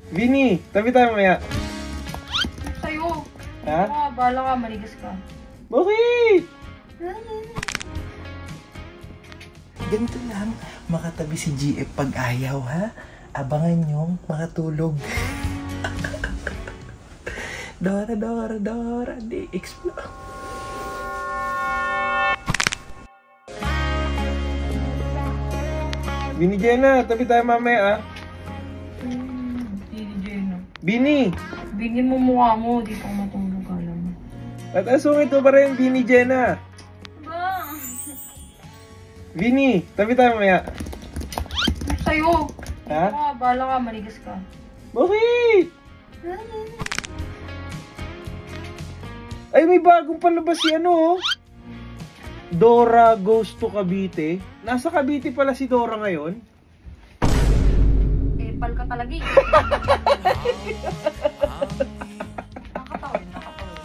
Vini, tabi tayo mamaya. Sa'yo. Ha? Bahala ka, maligas ka. Bakit? Ganito lang, makatabi si GF pag ayaw, ha? Abangan nyong makatulog. Dora, Dora, Dora, di explode. Vini Jenna, tabi tayo mamaya, ah. Bini Jenna. Bini! Bini mo mukha mo, di pa matulog ka lang. At asungit mo pa rin, Vini Jenna. Ba? Vini, tabi tayo mamaya. Sa'yo. Ha? Bahala ka, maligas ka. Bakit? Ay, may bagong palabas si ano, oh. Dora Goes to Cavite. Nasa Cavite pala si Dora ngayon. Pal ka talaga eh. Nakakatawa, nakakatawa.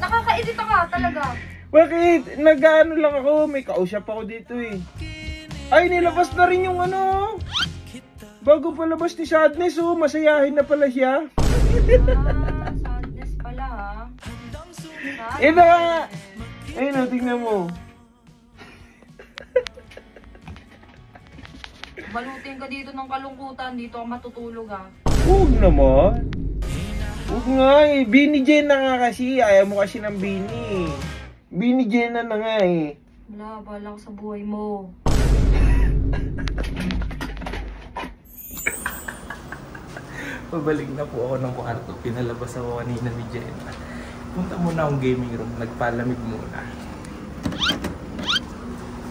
Nakaka-edit ka talaga. Bakit? Nag-ano lang ako, may kausap ako dito eh. Ay, nilabas na rin yung ano. Bago palabas ni Sadness, oh, masayahin na pala siya. Sadness pala ha. Eh na! Ayun o, tingnan mo. Balutin ka dito ng kalungkutan, dito ka matutulog ha. Huwag naman. Huwag nga eh. Bini Jenna nga kasi. Ayaw mo kasi ng Bini. Bini Jenna na nga eh. Wala, bahala ka sa buhay mo. Pabalik na po ako ng kwarto. Pinalabas ako kanina ni Jenna. Punta muna akong gaming room. Nagpalamig muna.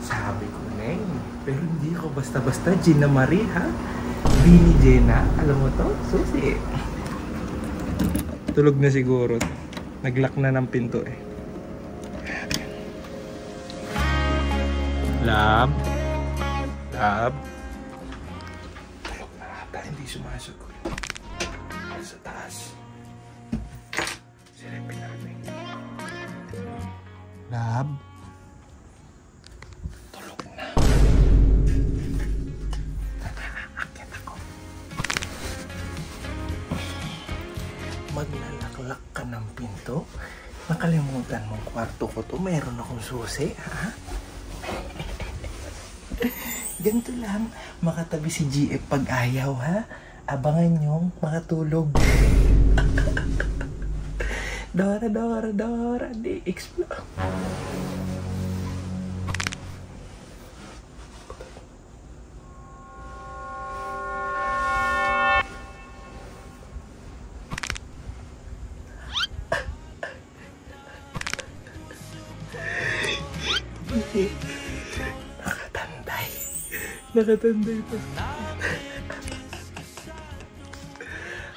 Sabi ko na eh. Pero hindi ako basta-basta Gina Marie, ha? Bini Jenna. Alam mo to? Susi. Tulog na siguro. Naglock na ng pinto eh. Lab? Lab? Tulog na ata. Hindi sumasagot. Sa taas. Silipin namin. Lab? Tulog na. Akit ako. Maglalaklak ka ng pinto? Nakalimutan mong kwarto ko to. Mayroon akong susi, ha? Ganito lang, makatabi si GF pag ayaw, ha? Abangan nyong makatulog. Dora, Dora, Dora, di explode. Nakatantay. Nakatantay pa.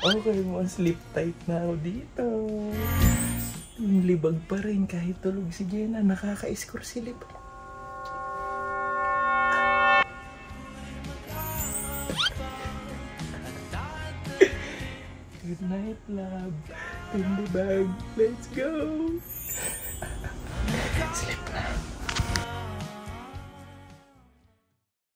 Okay mo, sleep tight na ako dito. Yung libag pa rin kahit tulog si Jenna. Nakaka-score si libag. Good night, love. In the bag. Let's go. Sleep na.